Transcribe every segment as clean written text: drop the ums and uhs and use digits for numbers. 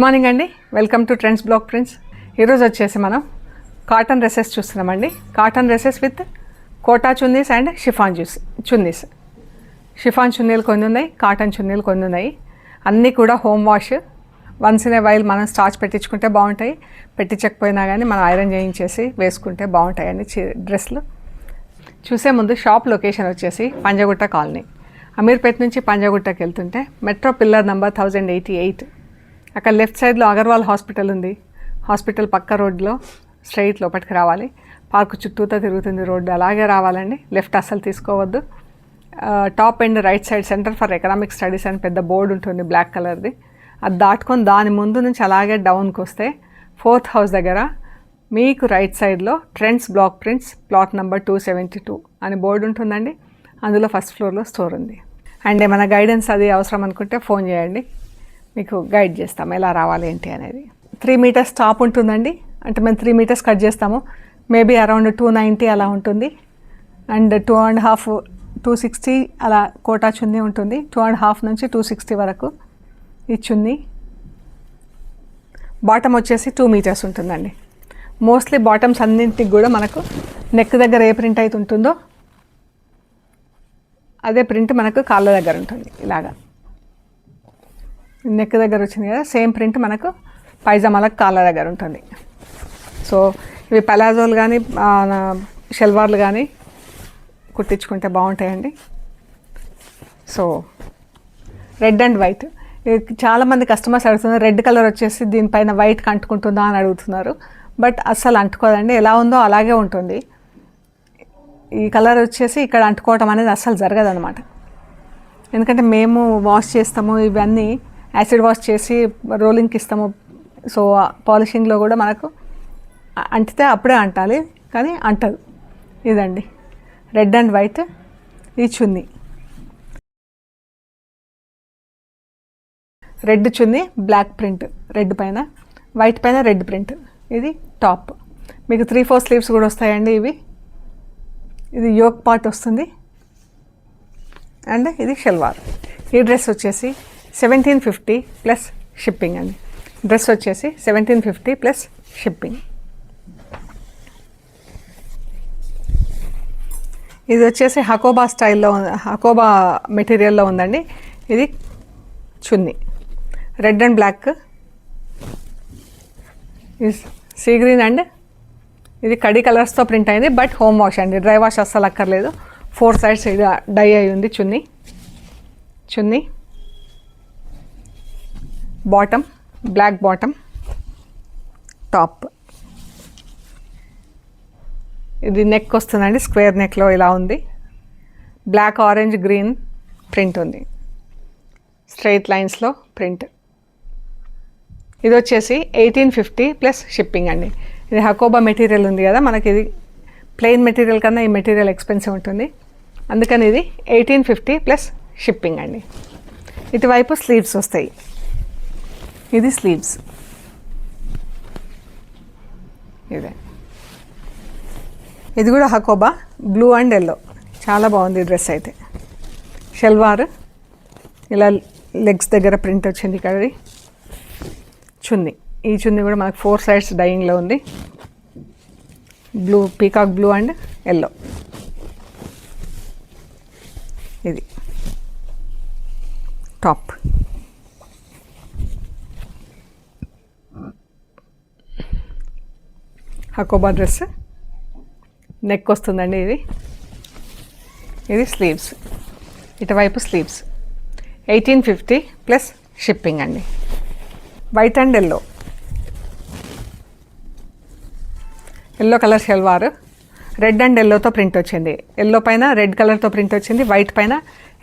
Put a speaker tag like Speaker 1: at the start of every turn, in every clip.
Speaker 1: Good morning అండి. Welcome to Trends block prints. ఈరోజు వచ్చేసి మనం కాటన్ డ్రెస్సెస్ చూస్తున్నామండి. Cotton dresses with Kota chunnis and chiffon chunnis. Chiffon చున్నీలు కొన్ని ఉన్నాయి, కాటన్ చున్నీలు కొన్ని ఉన్నాయి. అన్నీ కూడా home wash. Once in a while మనం స్టార్చ్ పెట్టించుకుంటే బాగుంటాయి, పెట్టించకపోయినా కానీ మనం ఐరన్ చేయించేసి వేసుకుంటే బాగుంటాయండి డ్రెస్సులు. చూసే ముందు షాప్ లొకేషన్ వచ్చేసి పంజగుట్ట కాలనీ. అమీర్పేట నుంచి పంజగుట్టకి వెళ్తుంటే మెట్రో పిల్లర్ నెంబర్ 1088. అక్కడ లెఫ్ట్ సైడ్లో అగర్వాల్ హాస్పిటల్ ఉంది. హాస్పిటల్ పక్క రోడ్లో స్ట్రైట్ లోపలికి రావాలి. పార్కు చుట్టూతో తిరుగుతుంది రోడ్డు, అలాగే రావాలండి. లెఫ్ట్ అస్సలు తీసుకోవద్దు. Top end right side centre for economic studies అని పెద్ద బోర్డు ఉంటుంది బ్లాక్ కలర్ది. అది దాటుకొని దాని ముందు నుంచి అలాగే డౌన్కి వస్తే 4th హౌస్ దగ్గర మీకు రైట్ సైడ్లో trends block prints plot number 272 అని బోర్డు ఉంటుందండి. అందులో ఫస్ట్ ఫ్లోర్లో స్టోర్ ఉంది. అండ్ ఏమైనా గైడెన్స్ అది అవసరం అనుకుంటే ఫోన్ చేయండి, మీకు గైడ్ చేస్తాం ఎలా రావాలి ఏంటి అనేది. 3 meters టాప్ ఉంటుందండి. అంటే మేము 3 meters కట్ చేస్తాము. మేబీ అరౌండ్ 290 అలా ఉంటుంది. అండ్ 2.5 260 అలా కోటా చున్నీ ఉంటుంది. 2.5 నుంచి 260 వరకు ఈ చున్నీ. బాటమ్ వచ్చేసి 2 meters ఉంటుందండి. మోస్ట్లీ బాటమ్స్ అన్నింటికి కూడా మనకు నెక్ దగ్గర ఏ ప్రింట్ అయితే ఉంటుందో అదే ప్రింట్ మనకు కాళ్ళ దగ్గర ఉంటుంది. ఇలాగా నెక్ దగ్గర వచ్చింది కదా, సేమ్ ప్రింట్ మనకు పైజామాలకు కాళ్ళ దగ్గర ఉంటుంది. సో ఇవి పలాజోలు కానీ షల్వార్లు కానీ కుట్టించుకుంటే బాగుంటాయండి. సో రెడ్ అండ్ వైట్, చాలామంది కస్టమర్స్ అడుగుతున్నారు రెడ్ కలర్ వచ్చేసి దీనిపైన వైట్ అంటుకుంటుందా అని అడుగుతున్నారు. బట్ అస్సలు అంటుకోదండి, ఎలా ఉందో అలాగే ఉంటుంది. ఈ కలర్ వచ్చేసి ఇక్కడ అంటుకోవటం అనేది అస్సలు జరగదన్నమాట. ఎందుకంటే మేము వాష్ చేస్తాము, ఇవన్నీ యాసిడ్ వాష్ చేసి రోలింగ్కి ఇస్తాము. సో పాలిషింగ్లో కూడా మనకు అంటితే అప్పుడే అంటాలి, కానీ అంటదు. ఇదండి రెడ్ అండ్ వైట్ ఈ చున్నీ. రెడ్ చున్నీ, బ్లాక్ ప్రింట్, రెడ్ పైన వైట్ పైన రెడ్ ప్రింట్. ఇది టాప్. మీకు 3/4 స్లీవ్స్ కూడా వస్తాయండి. ఇది యోక్ పార్ట్ వస్తుంది అండ్ ఇది షల్వార్. ఈ డ్రెస్ వచ్చేసి 1750 ప్లస్ షిప్పింగ్ అండి. డ్రెస్ వచ్చేసి 1750 ప్లస్ షిప్పింగ్. ఇది వచ్చేసి హకోబా స్టైల్లో, హకోబా మెటీరియల్లో ఉందండి. ఇది chunni red and black, sea green and ఇది కడీ కలర్స్తో ప్రింట్ అయింది. బట్ హోమ్ వాష్ అండి, డ్రై వాష్ అస్సలు అక్కర్లేదు. 4 sides ఇది డై అయి ఉంది chunni. Bottom black bottom, top. ఇది నెక్ వస్తుందండి, స్క్వేర్ నెక్లో ఇలా ఉంది. బ్లాక్ ఆరెంజ్ గ్రీన్ ప్రింట్ ఉంది, స్ట్రైట్ లైన్స్లో ప్రింట్. ఇది వచ్చేసి 1850 ప్లస్ షిప్పింగ్ అండి. ఇది హకోబా మెటీరియల్ ఉంది కదా మనకి, ఇది ప్లెయిన్ మెటీరియల్ కన్నా ఈ మెటీరియల్ ఎక్స్పెన్సివ్ ఉంటుంది. అందుకని ఇది 1850 ప్లస్ షిప్పింగ్ అండి. ఇటువైపు స్లీవ్స్ వస్తాయి. ఇది స్లీవ్స్. ఇది కూడా హకోబా బ్లూ అండ్ ఎల్లో, చాలా బాగుంది డ్రెస్ అయితే. షల్వార్ ఇలా లెగ్స్ దగ్గర ప్రింట్ వచ్చింది ఇక్కడ. చున్నీ, ఈ చున్నీ కూడా మనకు 4 sides డైయింగ్లో ఉంది. Blue, peacock blue and yellow. ఇది టాప్. హకోబా డ్రెస్, నెక్ వస్తుందండి. ఇది స్లీవ్స్, ఇటువైపు స్లీవ్స్. 1850 ప్లస్ షిప్పింగ్ అండి. White and yellow colour salwar, red and ఎల్లోతో ప్రింట్ వచ్చింది. ఎల్లో పైన రెడ్ కలర్తో ప్రింట్ వచ్చింది, వైట్ పైన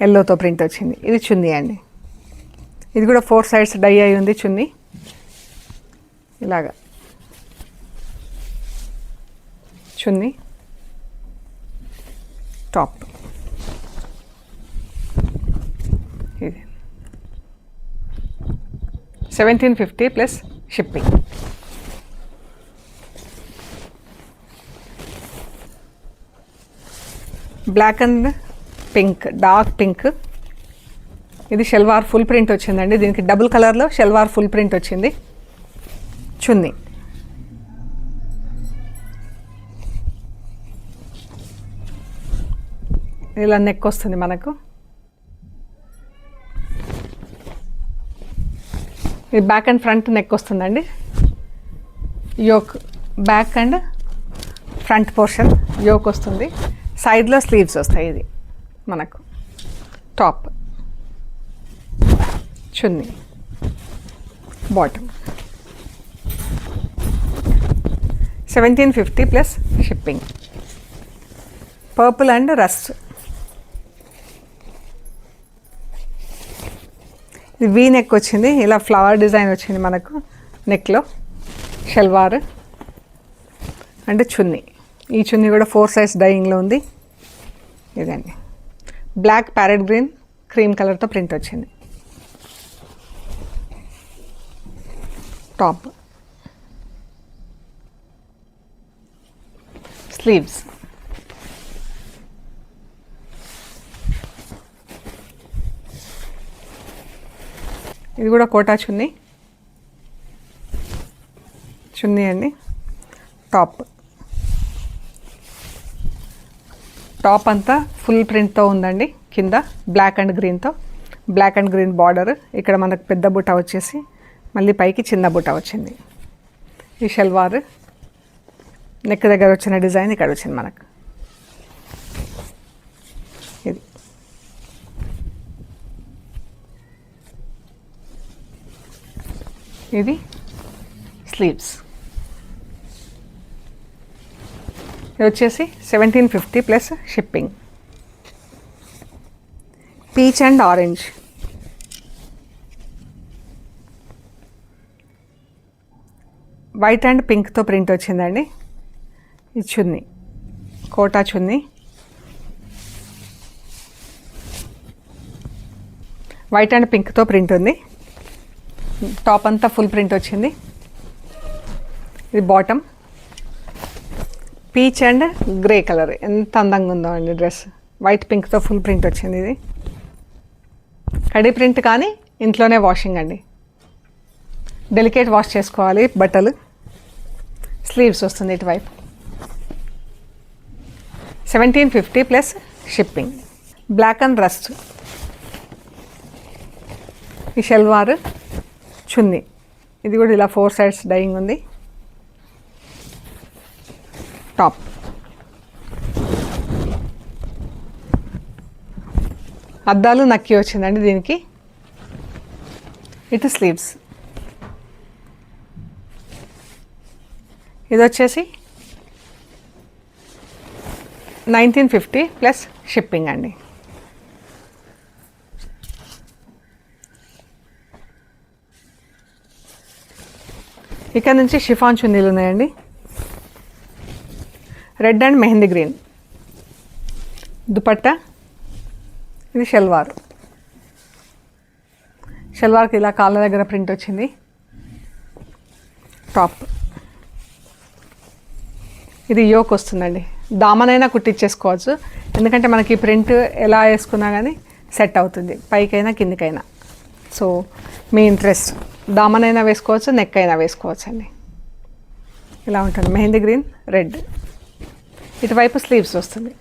Speaker 1: ఎల్లోతో ప్రింట్ వచ్చింది. ఇది చున్నీ అండి. ఇది కూడా 4 sides డై అయి ఉంది చున్నీ. ఇలాగా చున్నీ, టాప్. ఇది 1750 plus shipping. Black and pink, dark pink. ఇది షల్వార్ ఫుల్ ప్రింట్ వచ్చిందండి. దీనికి డబుల్ కలర్లో షల్వార్ ఫుల్ ప్రింట్ వచ్చింది. చున్నీ, ఇలా నెక్ వస్తుంది మనకు. ఇది బ్యాక్ అండ్ ఫ్రంట్ నెక్ వస్తుందండి. Yoke back and front portion yoke వస్తుంది. సైడ్లో స్లీవ్స్ వస్తాయి. ఇది మనకు టాప్, చున్నీ, bottom. 1750 plus shipping. Purple and rust. ఇది వీ నెక్ వచ్చింది. ఇలా ఫ్లవర్ డిజైన్ వచ్చింది మనకు నెక్లో. షల్వార్ అండ్ చున్నీ. ఈ చున్నీ కూడా 4 సైజ్ డైయింగ్లో ఉంది. ఇదండి బ్లాక్ ప్యారెట్ గ్రీన్ క్రీమ్ కలర్తో ప్రింట్ వచ్చింది. టాప్, స్లీవ్స్, ఇది కూడా కోటా చున్నీ. చున్నీ అండి. టాప్, టాప్ అంతా ఫుల్ ప్రింట్తో ఉందండి. కింద బ్లాక్ అండ్ గ్రీన్తో, బ్లాక్ అండ్ గ్రీన్ బార్డర్. ఇక్కడ మనకు పెద్ద బుట్ట వచ్చేసి మళ్ళీ పైకి చిన్న బుట్ట వచ్చింది. ఈ షల్వార్ నెక్ దగ్గర వచ్చిన డిజైన్ ఇక్కడ వచ్చింది మనకు. ఇది ఇది స్లీవ్స్. ఇది వచ్చేసి 1750 plus shipping. Peach and orange. White and పింక్తో ప్రింట్ వచ్చిందండి. ఇది చున్నీ, కోటా చున్నీ. వైట్ అండ్ పింక్తో ప్రింట్ ఉంది. టాప్ అంతా ఫుల్ ప్రింట్ వచ్చింది. ఇది bottom. Peach and grey colour. ఎంత అందంగా ఉందో అండి డ్రెస్. వైట్ పింక్తో ఫుల్ ప్రింట్ వచ్చింది. ఇది కడీ ప్రింట్ కానీ ఇంట్లోనే వాషింగ్ అండి. డెలికేట్ వాష్ చేసుకోవాలి బట్టలు. స్లీవ్స్ వస్తుంది ఇటువైపు. 1750 plus shipping. Black and rust. ఈ షల్వార్, చున్నీ. ఇది కూడా ఇలా 4 సైడ్స్ డైయింగ్ ఉంది. టాప్, అద్దాలు నక్కి వచ్చిందండి దీనికి. ఇటు స్లీవ్స్. ఇది వచ్చేసి 1950 ప్లస్ షిప్పింగ్ అండి. ఇక్కడ నుంచి షిఫాన్ చున్నీలు ఉన్నాయండి. Red and mehndi green. Dupatta. ఇది షల్వార్. షల్వార్కి ఇలా కాళ్ళ దగ్గర ప్రింట్ వచ్చింది. టాప్. ఇది యోక్ వస్తుందండి. దామనైనా కుట్టించేసుకోవచ్చు, ఎందుకంటే మనకి ప్రింట్ ఎలా వేసుకున్నా కానీ సెట్ అవుతుంది, పైకైనా కిందికైనా. సో మీ ఇంట్రెస్ట్. దామనైనా వేసుకోవచ్చు, నెక్ అయినా వేసుకోవచ్చు అండి. ఇలా ఉంటుంది. Mehndi green, red. ఇటువైపు స్లీవ్స్ వస్తుంది.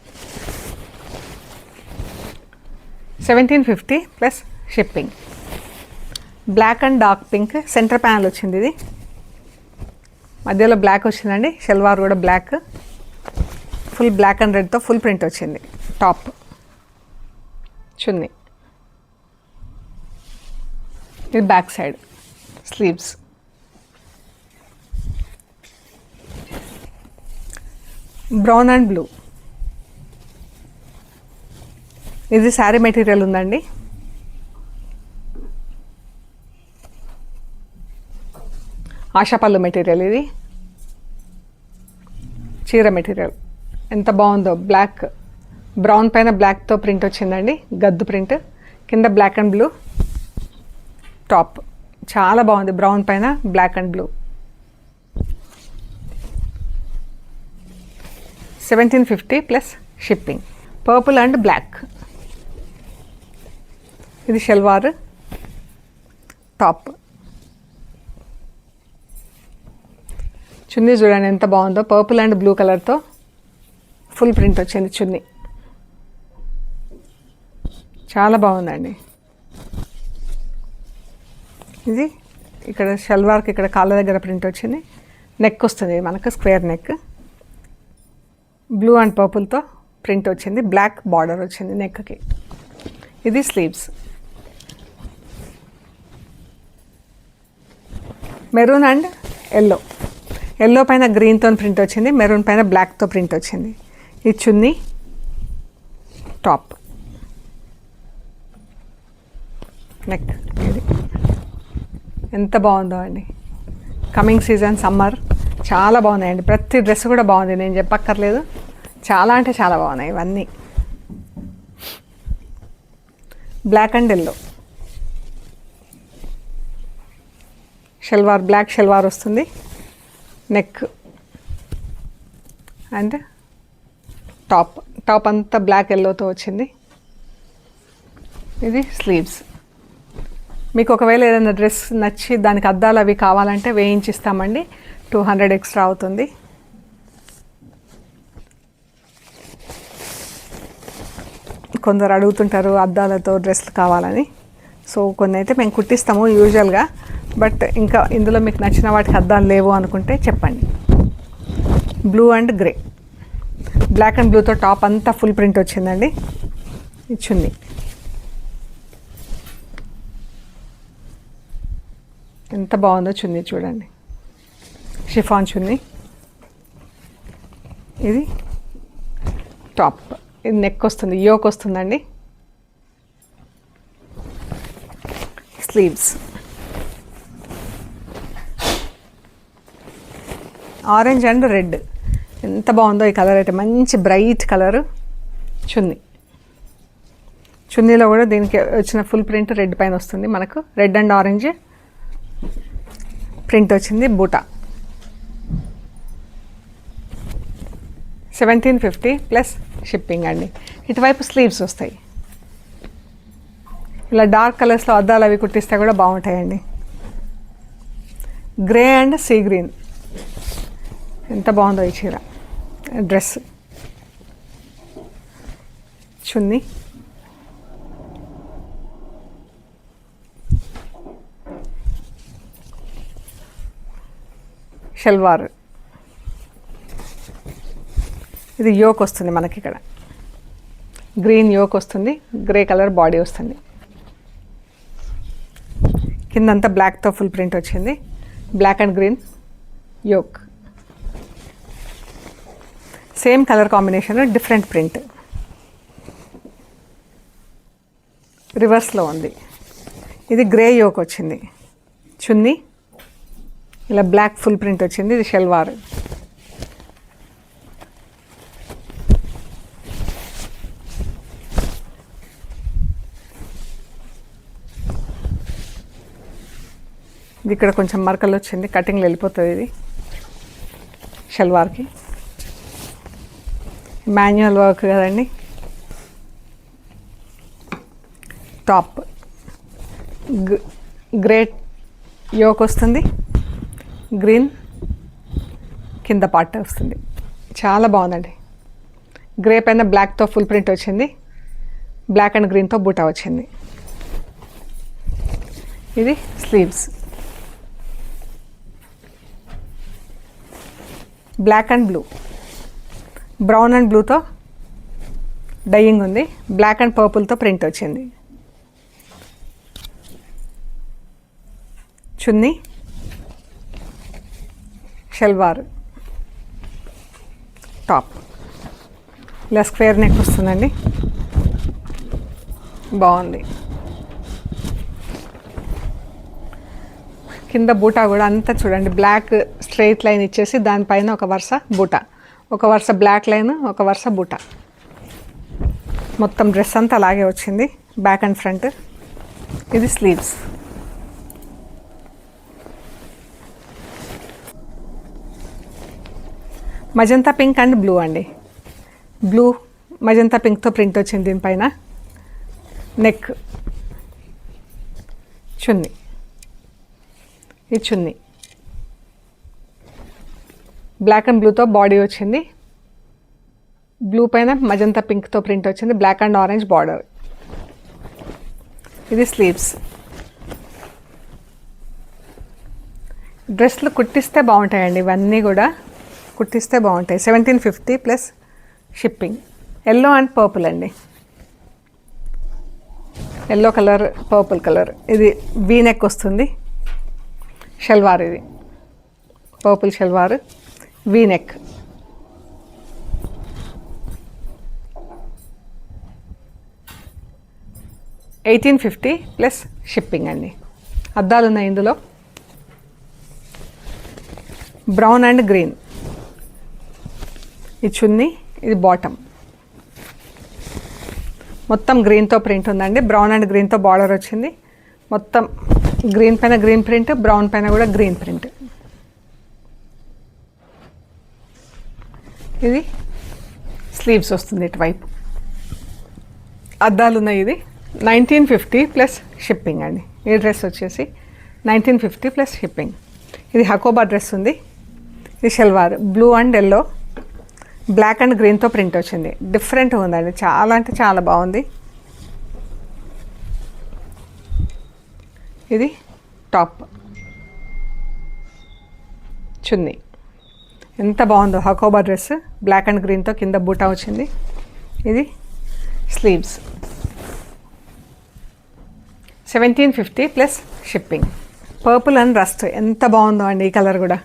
Speaker 1: 1750 plus shipping. Black and dark pink centre panel వచ్చింది. ఇది మధ్యలో బ్లాక్ వచ్చిందండి. షల్వార్ కూడా బ్లాక్. ఫుల్ బ్లాక్ అండ్ రెడ్తో ఫుల్ ప్రింట్ వచ్చింది. టాప్, చున్నీ. ఇది back side sleeves. Brown and blue. ఇది శారీ మెటీరియల్ ఉందండి. ఆశాపల్లు మెటీరియల్. ఇది చీర మెటీరియల్. ఎంత బాగుందో. బ్లాక్, బ్రౌన్ పైన బ్లాక్తో ప్రింట్ వచ్చిందండి, గద్దు ప్రింట్. కింద బ్లాక్ అండ్ బ్లూ. టాప్ చాలా బాగుంది. బ్రౌన్ పైన black and blue. 1750 plus shipping. Purple and black. ఇది షల్వార్, టాప్. చున్నీ చూడండి ఎంత బాగుందో, పర్పుల్ అండ్ బ్లూ కలర్తో ఫుల్ ప్రింట్ వచ్చింది చున్నీ. చాలా బాగుందండి. ఇది ఇక్కడ షల్వార్కి ఇక్కడ కాళ్ళ దగ్గర ప్రింట్ వచ్చింది. నెక్ వస్తుంది మనకు స్క్వేర్ నెక్, బ్లూ అండ్ పర్పుల్తో ప్రింట్ వచ్చింది, బ్లాక్ బార్డర్ వచ్చింది నెక్కి. ఇది sleeves. Maroon and yellow, yellow పైన గ్రీన్తో ప్రింట్ వచ్చింది, మెరూన్ పైన బ్లాక్తో ప్రింట్ వచ్చింది. ఇది చున్నీ, టాప్, నెక్. ఇది ఎంత బాగుందో అండి. కమింగ్ సీజన్ సమ్మర్ చాలా బాగున్నాయండి. ప్రతి డ్రెస్ కూడా బాగుంది, నేను చెప్పక్కర్లేదు. చాలా అంటే చాలా బాగున్నాయి ఇవన్నీ. Black and yellow salwar, black salwar వస్తుంది, నెక్ అండ్ టాప్ అంతా బ్లాక్ ఎల్లోతో వచ్చింది. ఇది స్లీవ్స్. మీకు ఒకవేళ ఏదైనా డ్రెస్ నచ్చి దానికి అద్దాలు అవి కావాలంటే వేయించిస్తామండి, 200 ఎక్స్ట్రా అవుతుంది. కొందరు అడుగుతుంటారు అద్దాలతో డ్రెస్లు కావాలని, సో కొన్ని అయితే మేము కుట్టిస్తాము యూజువల్గా. బట్ ఇంకా ఇందులో మీకు నచ్చిన వాటికి అద్దాలు లేవు అనుకుంటే చెప్పండి. Blue and grey, black and బ్లూతో టాప్ అంతా ఫుల్ ప్రింట్ వచ్చిందండి. చున్నీ, ఎంత బాగుందో చున్నీ చూడండి, షిఫాన్ చున్నీ. ఇది టాప్, ఇది నెక్ వస్తుంది, యోక్ వస్తుందండి. స్లీవ్స్ ఆరెంజ్ అండ్ రెడ్, ఎంత బాగుందో ఈ కలర్ అయితే, మంచి బ్రైట్ కలరు. చున్నీలో కూడా దీనికి వచ్చిన ఫుల్ ప్రింట్ రెడ్ పైన వస్తుంది మనకు, రెడ్ అండ్ ఆరెంజ్ ప్రింట్ వచ్చింది. బూటా 1750 ప్లస్ షిప్పింగ్ అండి. ఇటువైపు స్లీవ్స్ వస్తాయి. ఇలా డార్క్ కలర్స్లో అద్దాలు అవి కుట్టిస్తే కూడా బాగుంటాయండి. గ్రే అండ్ సీ గ్రీన్, ఎంత బాగుందో ఈ చీర, డ్రెస్. చున్నీ, షల్వార్. ఇది యోక్ వస్తుంది మనకి, ఇక్కడ గ్రీన్ యోక్ వస్తుంది, గ్రే కలర్ బాడీ వస్తుంది. కిందంతా బ్లాక్తో ఫుల్ ప్రింట్ వచ్చింది, black and green yoke. Same colour combination, different print, రివర్స్లో ఉంది. ఇది గ్రే యోక్ వచ్చింది. చున్నీ ఇలా బ్లాక్ ఫుల్ ప్రింట్ వచ్చింది. ఇది షల్వార్. ఇది ఇక్కడ కొంచెం మరకలు వచ్చింది, కటింగ్లో వెళ్ళిపోతుంది. ఇది షల్వార్కి మాన్యువల్ వర్క్ కదండి. టాప్ గ్రే యోక్ వస్తుంది, గ్రీన్ కింద పార్ట్ వస్తుంది, చాలా బాగుందండి. గ్రే పైన బ్లాక్తో ఫుల్ ప్రింట్ వచ్చింది, బ్లాక్ అండ్ గ్రీన్తో బూటా వచ్చింది. ఇది sleeves, black and blue, brown and బ్లూతో డైయింగ్ ఉంది, బ్లాక్ అండ్ పర్పుల్తో ప్రింట్ వచ్చింది. చున్నీ, షల్వార్, టాప్ ఇలా స్క్వేర్ నెక్ వస్తుందండి, బాగుంది. కింద బూటా కూడా అంతా చూడండి, బ్లాక్ స్ట్రెయిట్ లైన్ ఇచ్చేసి దానిపైన ఒక వరుస బూటా, ఒక వరుస బ్లాక్ లైన్, ఒక వరుస బూటా. మొత్తం డ్రెస్ అంతా అలాగే వచ్చింది, బ్యాక్ అండ్ ఫ్రంట్. ఇది sleeves. Magenta pink and blue అండి, బ్లూ మజంతా పింక్తో ప్రింట్ వచ్చింది దీనిపైన. నెక్, చున్నీ, ఇది చున్నీ. బ్లాక్ అండ్ బ్లూతో బాడీ వచ్చింది. బ్లూ పైన మజంతా పింక్తో ప్రింట్ వచ్చింది. Black and orange border. ఇది స్లీవ్స్. డ్రెస్లు కుట్టిస్తే బాగుంటాయండి. ఇవన్నీ కూడా కుట్టిస్తే బాగుంటాయి. 1750 plus shipping. Yellow and purple అండి. Yellow colour, purple colour. ఇది వీ నెక్ వస్తుంది. షల్వార్ ఇది purple salwar, V neck. $1850 plus shipping అండి. అద్దాలు ఉన్నాయి ఇందులో. Brown and green. ఇది చున్నీ, ఇది బాటమ్. మొత్తం గ్రీన్తో ప్రింట్ ఉందండి. బ్రౌన్ అండ్ గ్రీన్తో బార్డర్ వచ్చింది. మొత్తం గ్రీన్ పైన గ్రీన్ ప్రింట్, బ్రౌన్ పైన కూడా గ్రీన్ ప్రింట్. ఇది స్లీవ్స్ వస్తుంది ఇటువైపు. అద్దాలు ఉన్నాయి. ఇది 1950 ప్లస్ షిప్పింగ్ అండి. ఈ డ్రెస్ వచ్చేసి 1950 ప్లస్ షిప్పింగ్. ఇది హకోబా డ్రెస్ ఉంది. ఇది salwar blue and yellow, black and గ్రీన్తో ప్రింట్ వచ్చింది. డిఫరెంట్గా ఉందండి. చాలా అంటే చాలా బాగుంది. ఇది టాప్, చున్నీ. ఎంత బాగుందో హకోబా డ్రెస్. బ్లాక్ అండ్ గ్రీన్తో కింద బూటా వచ్చింది. ఇది sleeves. 1750 plus shipping. Purple and rust. ఎంత బాగుందో అండి ఈ కలర్ కూడా.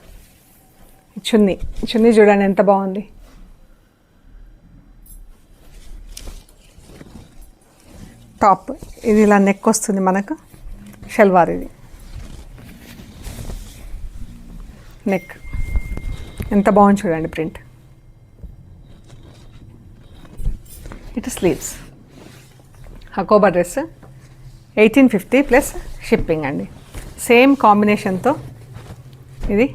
Speaker 1: చున్నీ, చున్నీ చూడండి ఎంత బాగుంది. టాప్ ఇది ఇలా నెక్ వస్తుంది మనకు. షల్వార్ ఇది నెక్. ఎంత బాగుంది చూడండి ప్రింట్. ఇటు sleeves. Hakoba dress 1850 plus shipping అండి. సేమ్ కాంబినేషన్తో ఇది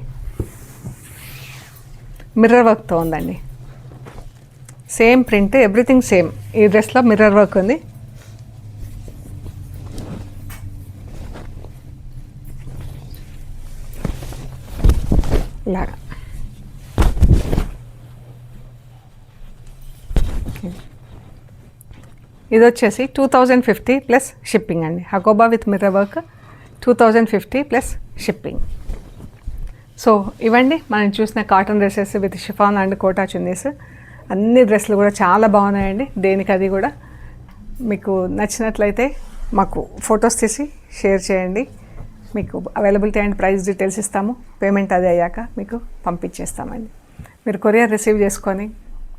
Speaker 1: మిర్రర్ వర్క్తో ఉందండి. Same print, everything same. ఈ డ్రెస్లో మిర్రర్ వర్క్ ఉంది. ఇలాగా ఇది వచ్చేసి 2050 ప్లస్ షిప్పింగ్ అండి. Hakoba with mirror work 2050 plus shipping. So ఇవండి మనం చూసిన cotton dresses with chiffon and Kota చున్నీస్. అన్ని డ్రెస్సులు కూడా చాలా బాగున్నాయండి. దేనికి అది కూడా మీకు నచ్చినట్లయితే మాకు ఫొటోస్ తీసి షేర్ చేయండి. మీకు అవైలబిలిటీ అండ్ ప్రైస్ డీటెయిల్స్ ఇస్తాము. పేమెంట్ అది అయ్యాక మీకు పంపించేస్తామండి. మీరు కొరియర్ రిసీవ్ చేసుకొని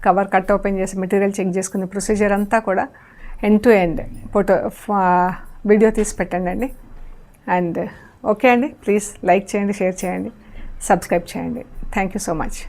Speaker 1: కవర్ కట్ ఓపెన్ చేసి మెటీరియల్ చెక్ చేసుకునే ప్రొసీజర్ అంతా కూడా ఎండ్ టు ఎండ్ వీడియో తీసి పెట్టండి అండి. అండ్ ఓకే అండి, ప్లీజ్ లైక్ చేయండి, షేర్ చేయండి, సబ్స్క్రైబ్ చేయండి. Thank you so much.